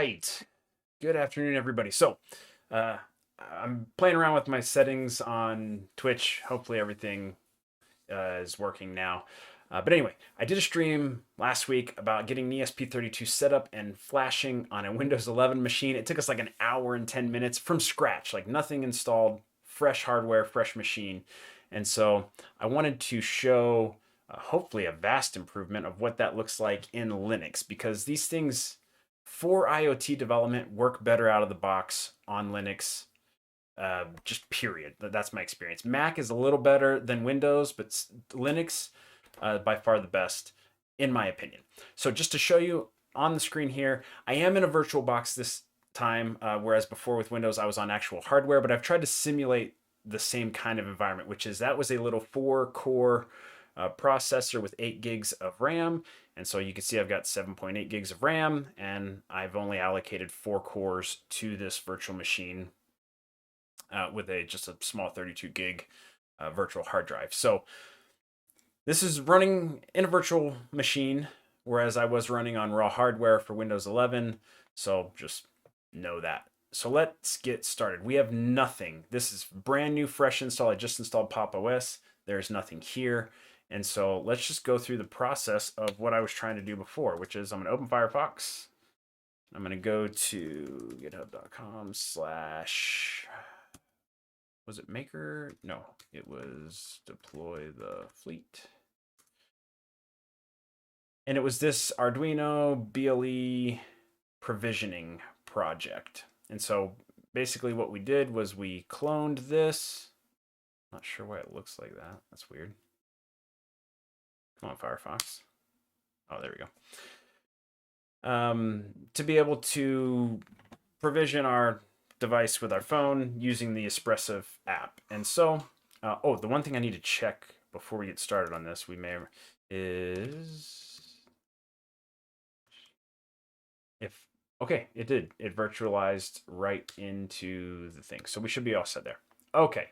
right. Good afternoon, everybody. Uh, I'm playing around with my settings on Twitch. Hopefully, everything is working now. But anyway, I did a stream last week about getting ESP32 set up and flashing on a Windows 11 machine. It took us like an hour and 10 minutes from scratch, like nothing installed, fresh hardware, fresh machine. And so I wanted to show hopefully a vast improvement of what that looks like in Linux, because these things for IoT development work better out of the box on Linux. Just period. That's my experience. Mac is a little better than Windows, but Linux by far the best in my opinion. So just to show you on the screen here, I am in a virtual box this time, whereas before with Windows I was on actual hardware, but I've tried to simulate the same kind of environment, which is that was a little 4-core processor with 8 gigs of RAM. And so you can see I've got 7.8 gigs of RAM, and I've only allocated 4 cores to this virtual machine with just a small 32 gig virtual hard drive. So this is running in a virtual machine, whereas I was running on raw hardware for Windows 11. So just know that. So let's get started. We have nothing. This is brand new, fresh install. I just installed PopOS. There's nothing here. And so let's just go through the process of what I was trying to do before, which is I'm going to open Firefox. I'm going to go to github.com/ was it maker? No, it was deploy the fleet. And it was this Arduino BLE provisioning project. And so basically what we did was we cloned this. Not sure why it looks like that. That's weird. Come on, Firefox. Oh, there we go. To be able to provision our device with our phone using the Espresso app. And so, the one thing I need to check before we get started on this, is if, okay, it did. It virtualized right into the thing. So we should be all set there. Okay.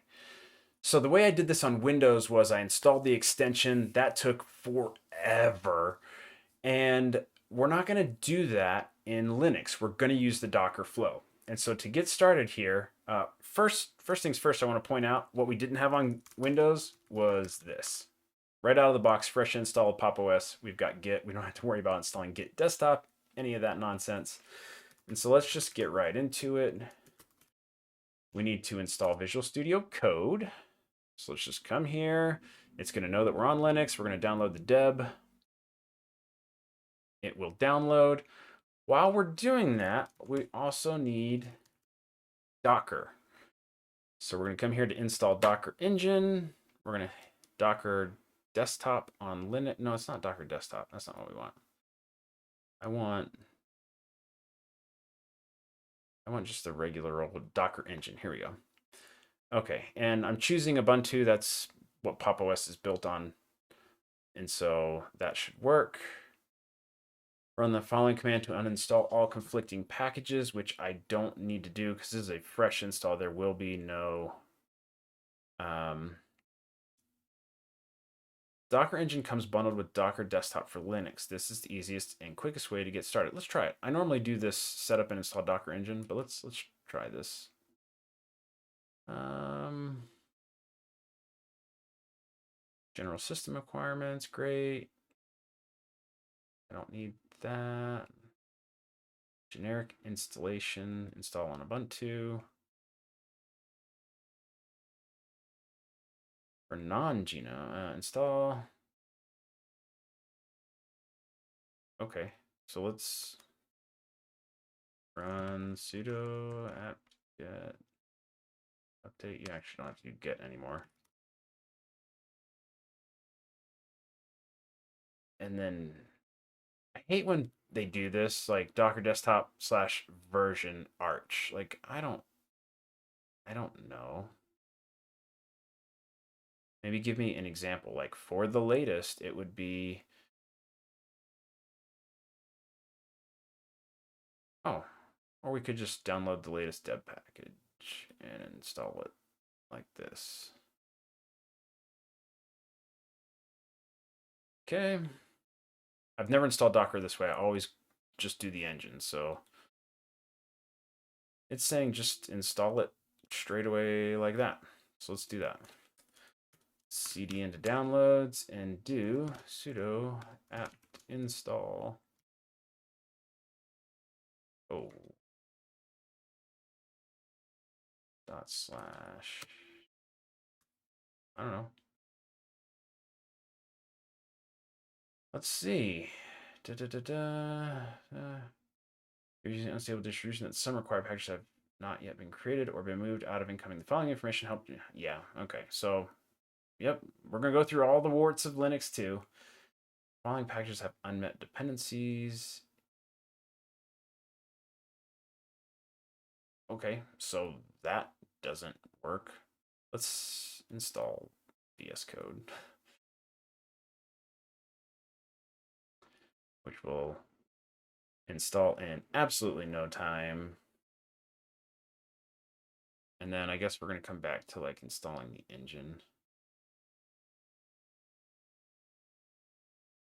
So the way I did this on Windows was I installed the extension. That took forever. And we're not going to do that in Linux. We're going to use the Docker flow. And so to get started here, first things first, I want to point out what we didn't have on Windows was this. Right out of the box, fresh install of PopOS. We've got Git. We don't have to worry about installing Git desktop, any of that nonsense. And so let's just get right into it. We need to install Visual Studio Code. So let's just come here. It's going to know that we're on Linux. We're going to download the deb. It will download. While we're doing that, we also need Docker. So we're going to come here to install Docker Engine. We're going to Docker Desktop on Linux. No, it's not Docker Desktop. That's not what we want. I want just the regular old Docker Engine. Here we go. Okay, and I'm choosing Ubuntu. That's what PopOS is built on. And so that should work. Run the following command to uninstall all conflicting packages, which I don't need to do because this is a fresh install. There will be no... Docker Engine comes bundled with Docker Desktop for Linux. This is the easiest and quickest way to get started. Let's try it. I normally do this setup and install Docker Engine, but let's try this. General system requirements, great. I don't need that. Generic installation, install on Ubuntu. For non-Geno, install. Okay, so let's run sudo apt-get update. You actually don't have to do get anymore. And then I hate when they do this, like Docker Desktop / version arch. Like I don't know. Maybe give me an example. Like for the latest, it would be, oh, or we could just download the latest deb package and install it like this. Okay. I've never installed Docker this way. I always just do the engine. So it's saying just install it straight away like that. So let's do that. CD into downloads and do sudo apt install. Oh. Dot slash. I don't know. Let's see. You're using unstable distribution that some required packages have not yet been created or been moved out of incoming. The following information helped you. Yeah, okay. So, yep, we're going to go through all the warts of Linux too. Following packages have unmet dependencies. Okay, so that doesn't work. Let's install VSCode, which will install in absolutely no time. And then I guess we're going to come back to like installing the engine,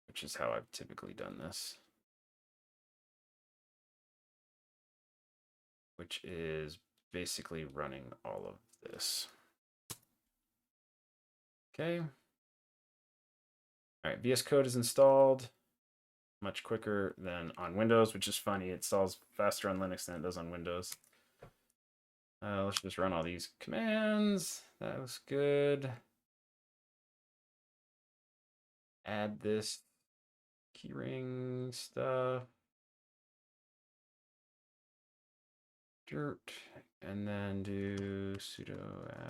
which is how I've typically done this, which is basically running all of this. Okay. All right, VS Code is installed much quicker than on Windows, which is funny. It installs faster on Linux than it does on Windows. Let's just run all these commands. That was good. Add this keyring stuff. Dirt. And then do sudo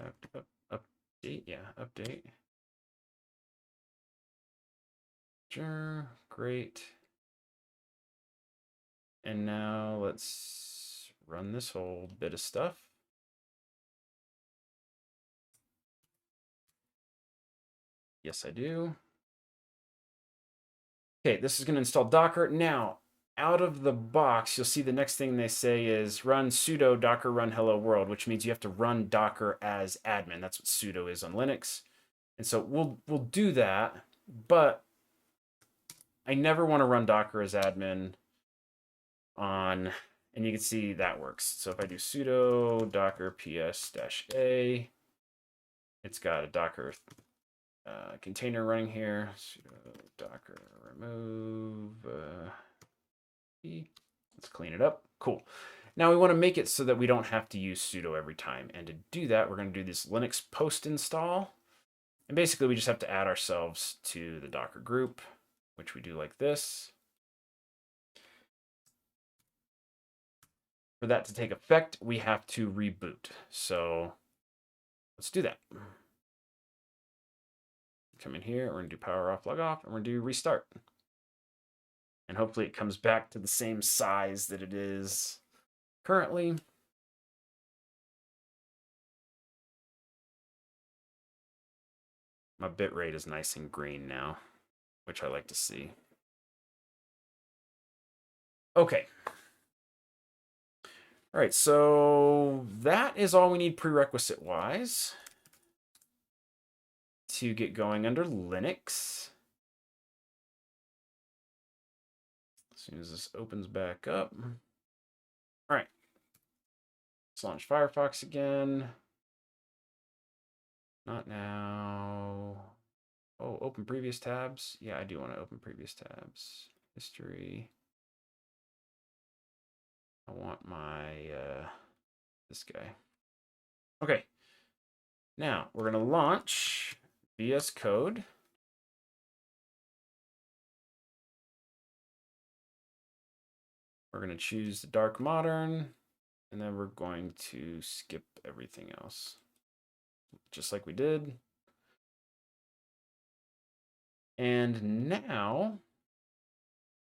apt update. Yeah, update. Sure, great. And now let's run this whole bit of stuff. Yes, I do. Okay, this is going to install Docker. Now, out of the box, you'll see the next thing they say is run sudo docker run hello world, which means you have to run Docker as admin. That's what sudo is on Linux. And so we'll do that, but I never want to run Docker as admin on, and you can see that works. So if I do sudo docker ps-a, it's got a Docker container running here. Sudo docker remove. Let's clean it up. Cool. Now we want to make it so that we don't have to use sudo every time. And to do that, we're going to do this Linux post install. And basically, we just have to add ourselves to the Docker group, which we do like this. For that to take effect, we have to reboot. So let's do that. Come in here, we're going to do power off, log off, and we're going to do restart. And hopefully it comes back to the same size that it is currently. My bitrate is nice and green now, which I like to see. Okay. All right, so that is all we need prerequisite-wise to get going under Linux. As soon as this opens back up. All right. Let's launch Firefox again. Not now. Oh, open previous tabs. Yeah, I do want to open previous tabs. History. I want my, this guy. Okay. Now, we're going to launch VSCode. We're going to choose the dark modern, and then we're going to skip everything else, just like we did. And now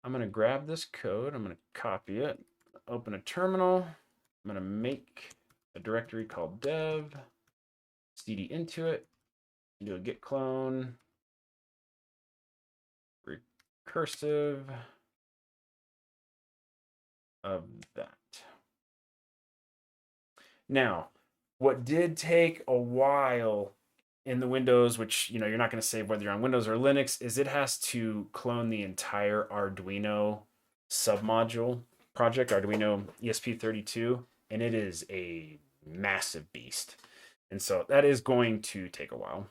I'm going to grab this code. I'm going to copy it, open a terminal. I'm going to make a directory called dev, cd into it, do a git clone, recursive of that. Now, what did take a while in the Windows, which you're not going to save whether you're on Windows or Linux, is it has to clone the entire Arduino submodule project, Arduino ESP32. and it is a massive beast. And so that is going to take a while.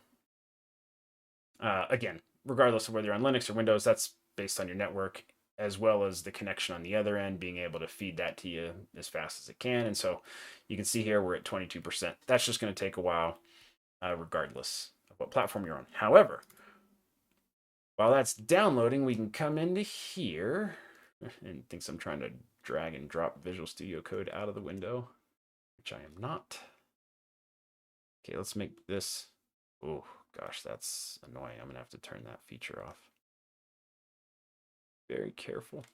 Again, regardless of whether you're on Linux or Windows, that's based on your network, as well as the connection on the other end, being able to feed that to you as fast as it can. And so you can see here we're at 22%. That's just going to take a while, regardless of what platform you're on. However, while that's downloading, we can come into here, and it thinks I'm trying to drag and drop Visual Studio Code out of the window, which I am not. Okay, let's make this. Oh gosh, that's annoying. I'm gonna have to turn that feature off. Very careful.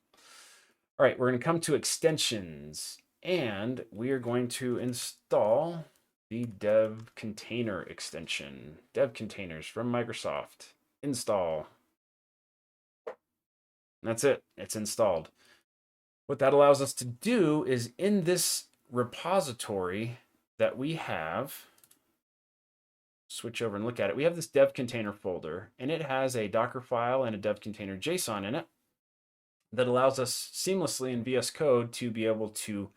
All right, we're gonna come to extensions, and we are going to install the dev container extension. Dev containers from Microsoft. Install. That's it. It's installed. What that allows us to do is in this repository that we have, switch over and look at it. We have this dev container folder, and it has a Docker file and a dev container JSON in it that allows us seamlessly in VS Code to be able to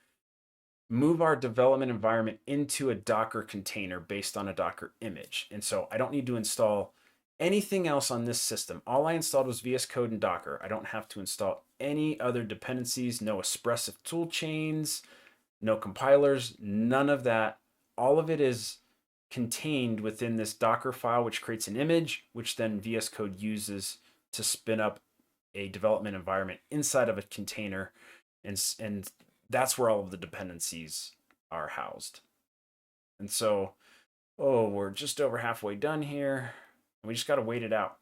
move our development environment into a Docker container based on a Docker image. And so I don't need to install anything else on this system. All I installed was VS Code and Docker. I don't have to install any other dependencies, no expressive tool chains, no compilers, none of that. All of it is contained within this Docker file, which creates an image, which then VS Code uses to spin up a development environment inside of a container. And that's where all of the dependencies are housed. And so, we're just over halfway done here. We just got to wait it out.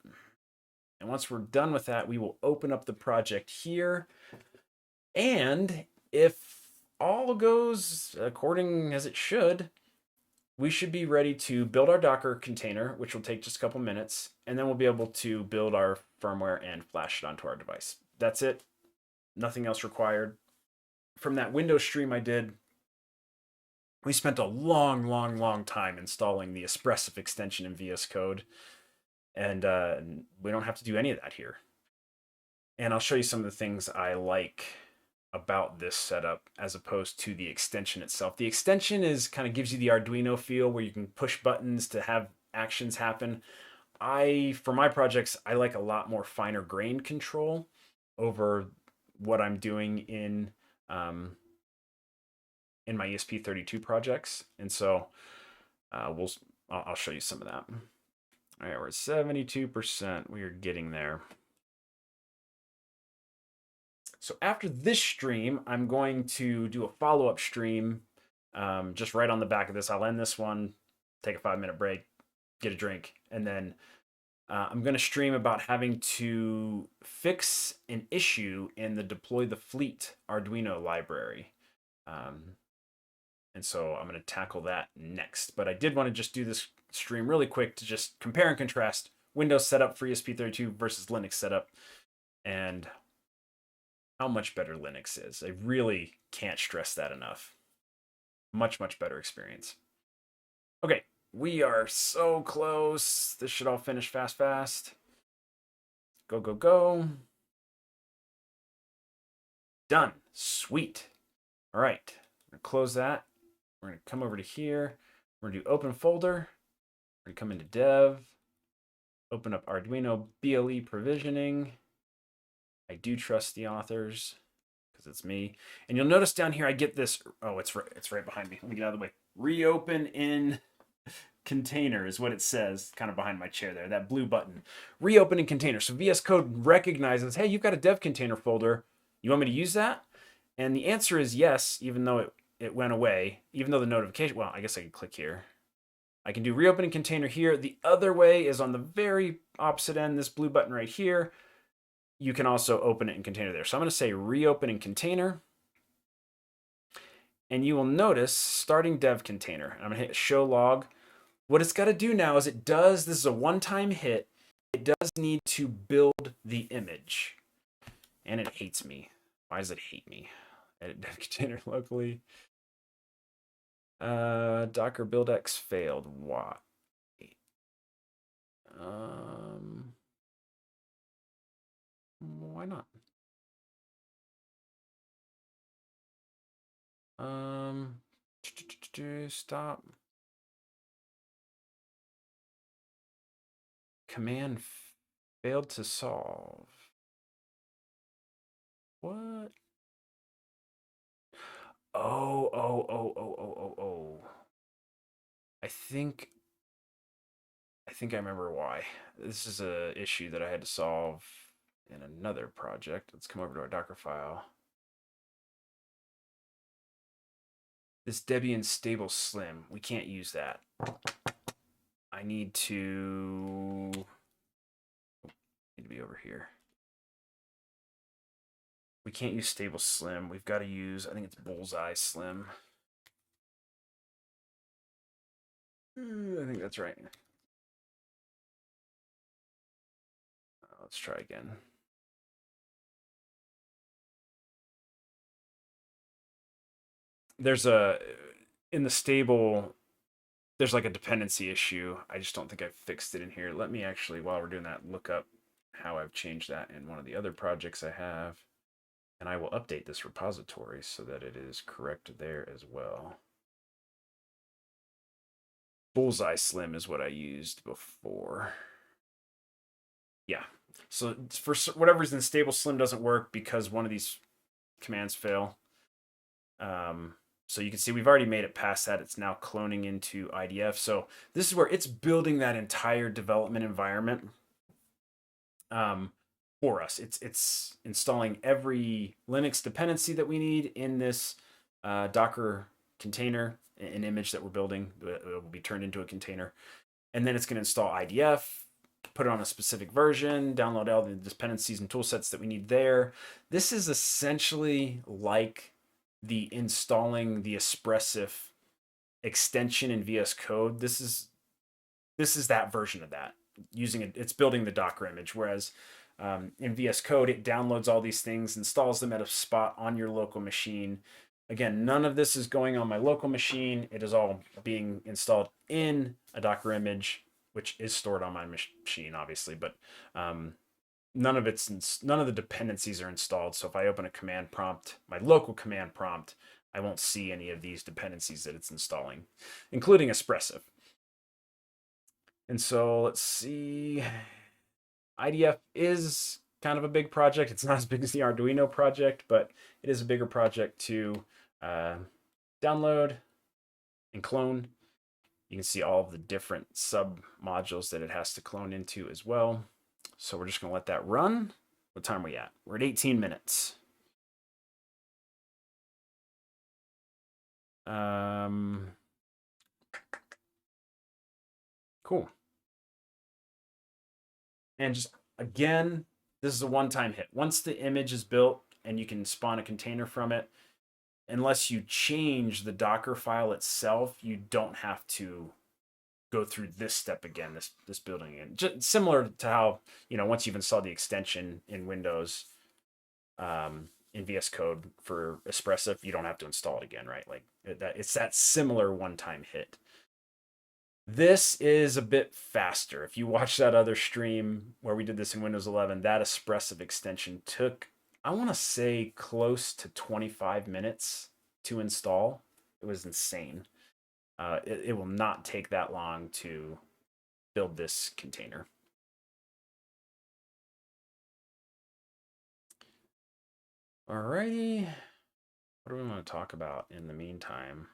And once we're done with that, we will open up the project here. And if all goes according as it should, we should be ready to build our Docker container, which will take just a couple minutes. And then we'll be able to build our firmware and flash it onto our device. That's it. Nothing else required. From that Windows stream I did, we spent a long time installing the esp-idf extension in VS Code. And we don't have to do any of that here. And I'll show you some of the things I like about this setup as opposed to the extension itself. The extension kind of gives you the Arduino feel where you can push buttons to have actions happen. For my projects, I like a lot more finer grained control over what I'm doing in my ESP32 projects. And so I'll show you some of that. All right, we're at 72%. We are getting there. So after this stream, I'm going to do a follow-up stream just right on the back of this. I'll end this one, take a 5-minute break, get a drink, and then I'm going to stream about having to fix an issue in the Deploy the Fleet Arduino library. And so I'm going to tackle that next. But I did want to just do this stream really quick to just compare and contrast Windows setup for ESP32 versus Linux setup and how much better Linux is. I really can't stress that enough. Much better experience. Okay, we are so close. This should all finish fast. Go. Done. Sweet. All right, I'm going to close that. We're going to come over to here. We're going to do open folder. We're going to come into dev, open up Arduino BLE provisioning. I do trust the authors because it's me. And you'll notice down here I get this. Oh, it's right behind me. Let me get out of the way. Reopen in container is what it says, kind of behind my chair there. That blue button. Reopen in container. So VS Code recognizes, hey, you've got a dev container folder. You want me to use that? And the answer is yes, even though it went away, even though the notification. Well, I guess I can click here. I can do reopen in container here. The other way is on the very opposite end, this blue button right here. You can also open it in container there. So I'm going to say reopen in container. And you will notice starting dev container. I'm going to hit show log. What it's got to do now is this is a one-time hit. It does need to build the image. And it hates me. Why does it hate me? Edit dev container locally. Docker buildx failed. Why? Why not? Stop. Command failed to solve. What? Oh. I think I remember why. This is a issue that I had to solve in another project. Let's come over to our Docker file. This Debian stable slim, we can't use that. I need to be over here. We can't use stable slim. We've got to use, I think it's bullseye slim. I think that's right. Let's try again. There's in the stable, there's like a dependency issue. I just don't think I fixed it in here. Let me actually, while we're doing that, look up how I've changed that in one of the other projects I have. And I will update this repository so that it is correct there as well. Bullseye Slim is what I used before. Yeah. So for whatever reason, stable Slim doesn't work because one of these commands fail. So you can see we've already made it past that. It's now cloning into IDF. So this is where it's building that entire development environment for us. It's installing every Linux dependency that we need in this Docker container, an image that we're building. It will be turned into a container. And then it's going to install IDF, put it on a specific version, download all the dependencies and tool sets that we need there. This is essentially like the installing the esp-idf extension in VS Code. This is that version of that. Using it, it's building the Docker image. Whereas in VS Code, it downloads all these things, installs them at a spot on your local machine. Again, none of this is going on my local machine. It is all being installed in a Docker image, which is stored on my machine, obviously, but none of the dependencies are installed. So if I open a command prompt, my local command prompt, I won't see any of these dependencies that it's installing, including esp-idf. And so let's see. IDF is kind of a big project. It's not as big as the Arduino project, but it is a bigger project to download and clone. You can see all of the different sub modules that it has to clone into as well. So we're just going to let that run. What time are we at? We're at 18 minutes. Cool. And just again, this is a one-time hit. Once the image is built and you can spawn a container from it, unless you change the Docker file itself, you don't have to go through this step again, this building again. Just similar to how, once you've installed the extension in Windows, in VS Code for esp-idf, you don't have to install it again, right? Like it's that similar one-time hit. This is a bit faster. If you watch that other stream where we did this in Windows 11, that esp-idf extension took, I want to say, close to 25 minutes to install. It was insane. It will not take that long to build this container. Alrighty. What do we want to talk about in the meantime?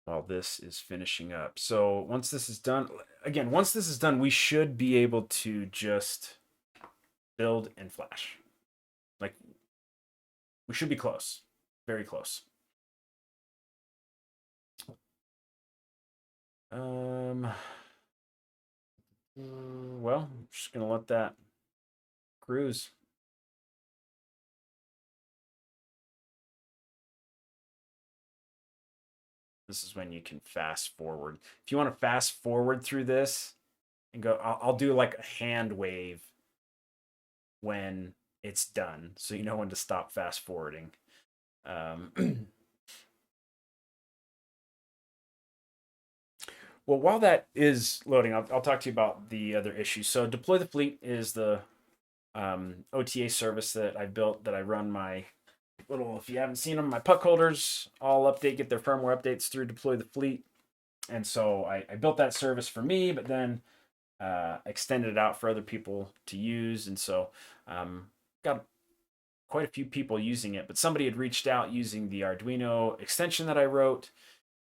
While this is finishing up. So once this is done, we should be able to just build in Flash. Like, we should be close. Very close. Well, I'm just going to let that cruise. This is when you can fast forward. If you want to fast forward through this and go, I'll do like a hand wave when it's done, so you know when to stop fast forwarding. Well, while that is loading, I'll talk to you about the other issues. So Deploy the Fleet is the OTA service that I built, that I run my little, if you haven't seen them, my puck holders all get their firmware updates through Deploy the Fleet. And so I built that service for me, but then extended it out for other people to use. And so got quite a few people using it, but somebody had reached out using the Arduino extension that I wrote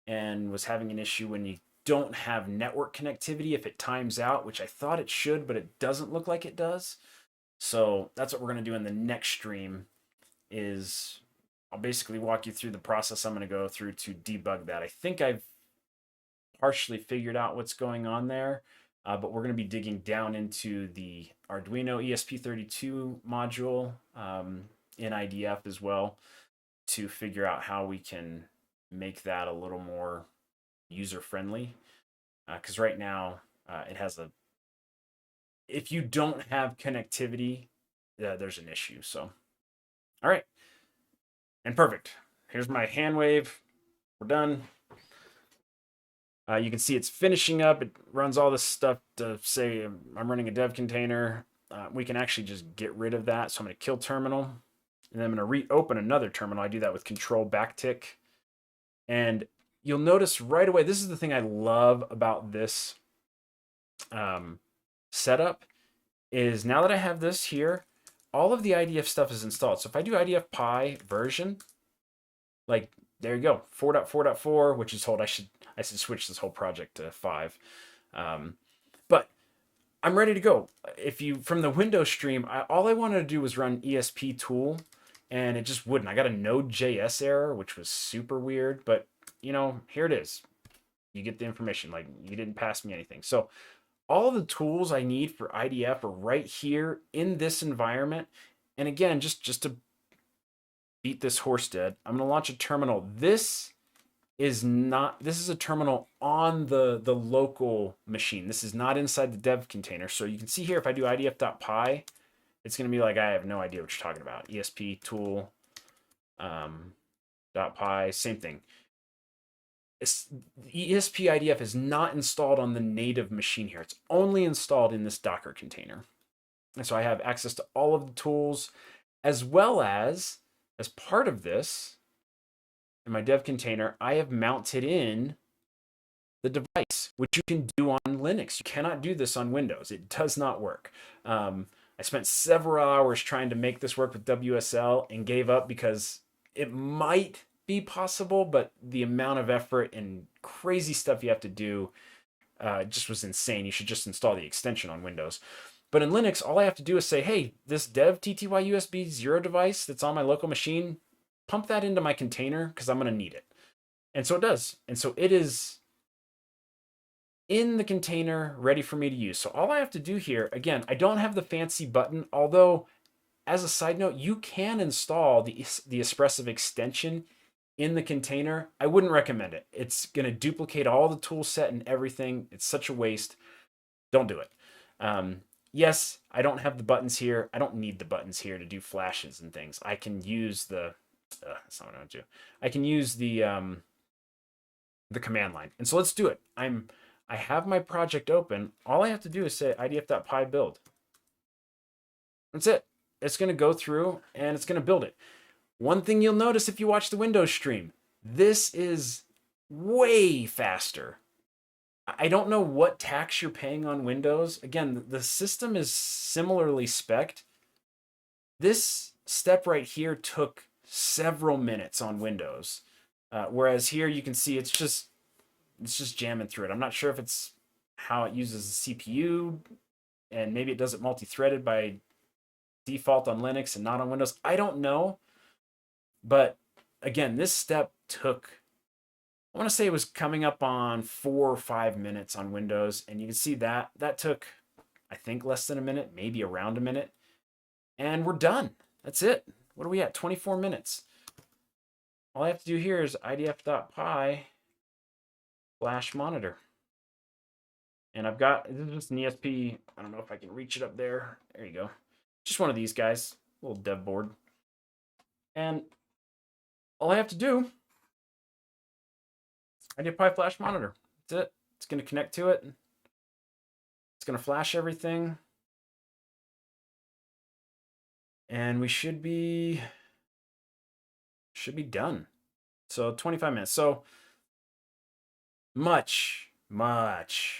and was having an issue when you don't have network connectivity if it times out, which I thought it should, but it doesn't look like it does. So that's what we're going to do in the next stream is I'll basically walk you through the process I'm going to go through to debug that. I think I've partially figured out what's going on there, but we're going to be digging down into the Arduino ESP32 module in IDF as well to figure out how we can make that a little more user-friendly. Because right now it has if you don't have connectivity, there's an issue. So, all right. And perfect. Here's my hand wave. We're done. You can see it's finishing up. It runs all this stuff to say I'm running a dev container. We can actually just get rid of that. So I'm going to kill terminal. And then I'm going to reopen another terminal. I do that with control backtick. And you'll notice right away, this is the thing I love about this setup, is now that I have this here, all of the IDF stuff is installed. So if I do IDF Pi version, like there you go, 4.4.4, which is hold. I should switch this whole project to 5. But I'm ready to go. If you from the Windows stream, all I wanted to do was run ESP tool, and it just wouldn't. I got a Node.js error, which was super weird. But you know, here it is. You get the information. Like you didn't pass me anything. So all the tools I need for IDF are right here in this environment. And again, just to beat this horse dead, I'm going to launch a terminal. This is a terminal on the local machine. This is not inside the dev container. So you can see here, if I do idf.py, it's going to be like, I have no idea what you're talking about. ESP tool .py, same thing. esp-idf is not installed on the native machine here. It's only installed in this Docker container. And so I have access to all of the tools, as well as part of this, in my dev container, I have mounted in the device, which you can do on Linux. You cannot do this on Windows. It does not work. I spent several hours trying to make this work with WSL and gave up because it might be possible, but the amount of effort and crazy stuff you have to do just was insane. You should just install the extension on Windows. But in Linux, all I have to do is say, hey, this dev TTY USB 0 device that's on my local machine, pump that into my container because I'm going to need it. And so it does. And so it is in the container ready for me to use. So all I have to do here, again, I don't have the fancy button, although as a side note, you can install the Espressive extension in the container. I wouldn't recommend it. It's going to duplicate all the tool set and everything. It's such a waste. Don't do it. Yes, I don't have the buttons here. I don't need the buttons here to do flashes and things. I can use the that's not what I want to do. I can use the command line. And so let's do it. I have my project open. All I have to do is say idf.py build. That's it. It's going to go through and it's going to build it. One thing you'll notice if you watch the Windows stream, this is way faster. I don't know what tax you're paying on Windows. Again, the system is similarly spec'd. This step right here took several minutes on Windows, whereas here you can see it's just jamming through it. I'm not sure if it's how it uses the CPU, and maybe it does it multi-threaded by default on Linux and not on Windows. I don't know, but again, this step took, I want to say it was coming up on 4 or 5 minutes on Windows, and you can see that took, I think, less than a minute, maybe around a minute, and we're done. That's it. What are we at? 24 minutes. All I have to do here is idf.py flash monitor. And I've got, this is just an ESP, I don't know if I can reach it up there. There you go. Just one of these guys, little dev board. And all I have to do, idf.py flash monitor. That's it. It's going to connect to it. It's going to flash everything. And we should be should be done. So 25 minutes. So much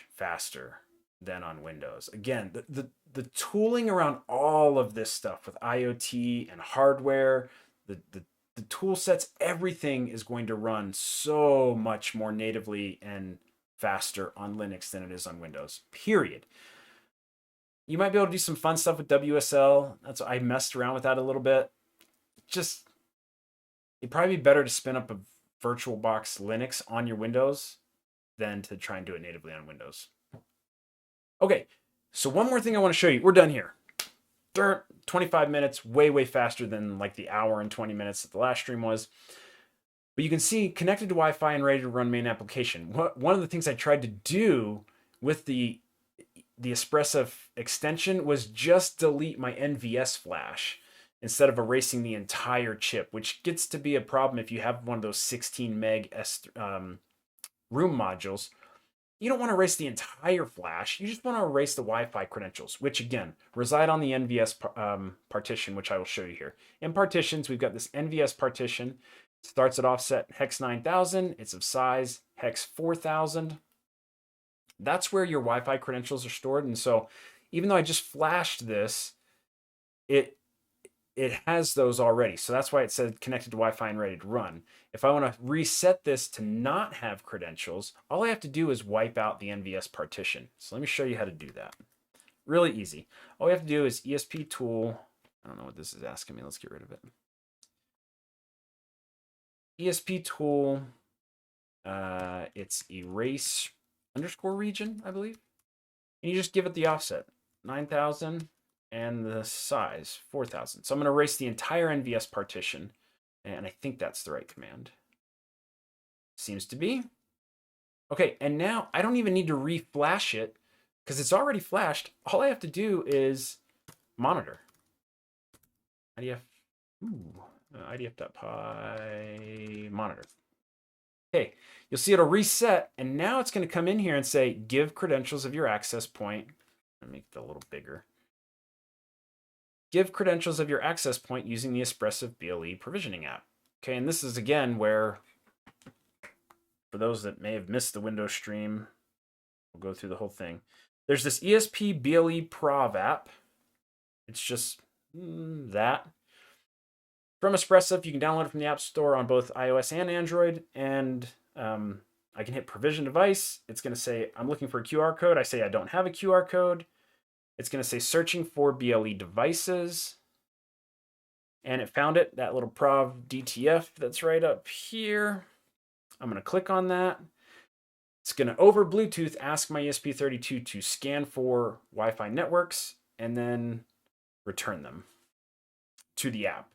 faster than on Windows. Again, the tooling around all of this stuff with IoT and hardware, the tool sets, everything is going to run so much more natively and faster on Linux than it is on Windows, period. You might be able to do some fun stuff with WSL. I messed around with that a little bit. Just, it'd probably be better to spin up a VirtualBox Linux on your Windows than to try and do it natively on Windows. Okay, so one more thing I want to show you. We're done here. 25 minutes, way faster than like the hour and 20 minutes that the last stream was. But you can see connected to Wi-Fi and ready to run main application. One of the things I tried to do with the esp-idf extension was just delete my NVS flash instead of erasing the entire chip, which gets to be a problem if you have one of those 16 meg room modules. You don't want to erase the entire flash. You just want to erase the Wi-Fi credentials, which again reside on the NVS partition, which I will show you here. In partitions, we've got this NVS partition. It starts at offset hex 9000. It's of size hex 4000. That's where your Wi-Fi credentials are stored. And so even though I just flashed this, it has those already. So that's why it said connected to Wi-Fi and ready to run. If I want to reset this to not have credentials, all I have to do is wipe out the NVS partition. So let me show you how to do that. Really easy. All we have to do is ESP tool. I don't know what this is asking me. Let's get rid of it. ESP tool. It's erase _ region, I believe. And you just give it the offset, 9000, and the size, 4000. So I'm going to erase the entire NVS partition, and I think that's the right command. Seems to be. Okay, and now I don't even need to re-flash it because it's already flashed. All I have to do is monitor. IDF, idf.py monitor. Okay, you'll see it'll reset, and now it's going to come in here and say, give credentials of your access point. Let me make it a little bigger. Give credentials of your access point using the esp-idf BLE provisioning app. Okay, and this is again where, for those that may have missed the Windows stream, we'll go through the whole thing. There's this ESP BLE Prov app. It's just that. From esp-idf, you can download it from the App Store on both iOS and Android, and I can hit provision device. It's going to say, I'm looking for a QR code. I say I don't have a QR code. It's going to say searching for BLE devices, and it found it, that little Prov DTF that's right up here. I'm going to click on that. It's going to, over Bluetooth, ask my ESP32 to scan for Wi-Fi networks and then return them to the app.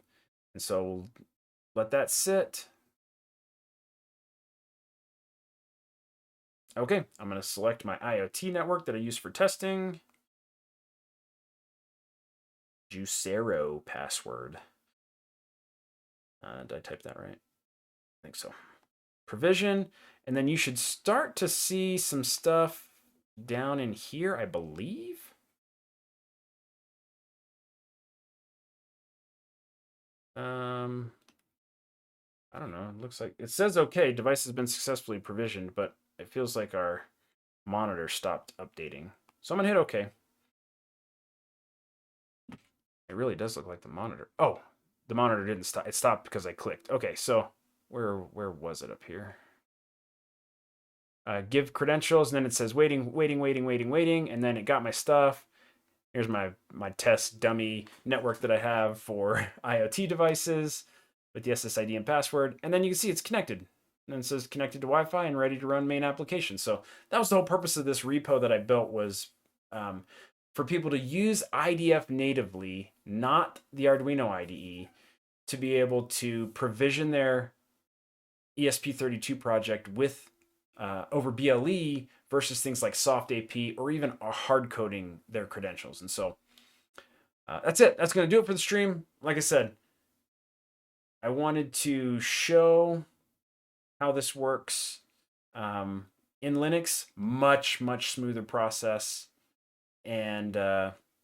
And so we'll let that sit. Okay, I'm going to select my IoT network that I use for testing. Juicero password. Did I type that right? I think so. Provision, and then you should start to see some stuff down in here, I believe. I don't know. It looks like it says okay, device has been successfully provisioned, but it feels like our monitor stopped updating. So I'm gonna hit okay. It really does look like the monitor. Oh, the monitor didn't stop. It stopped because I clicked. Okay, so where was it up here? Give credentials, and then it says waiting, and then it got my stuff. Here's my test dummy network that I have for IoT devices with the SSID and password. And then you can see it's connected. And it says connected to Wi-Fi and ready to run main application. So that was the whole purpose of this repo that I built, was for people to use IDF natively, not the Arduino IDE, to be able to provision their ESP32 project with over BLE versus things like soft AP or even hard coding their credentials. And so that's it. That's going to do it for the stream. Like I said, I wanted to show how this works in Linux. Much smoother process. And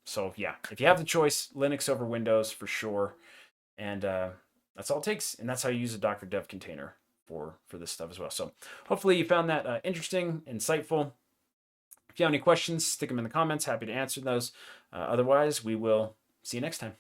so yeah, if you have the choice, Linux over Windows for sure. And That's all it takes, and that's how you use a Docker dev container for this stuff as well. So hopefully you found that interesting, insightful. If you have any questions, stick them in the comments. Happy to answer those. Otherwise, we will see you next time.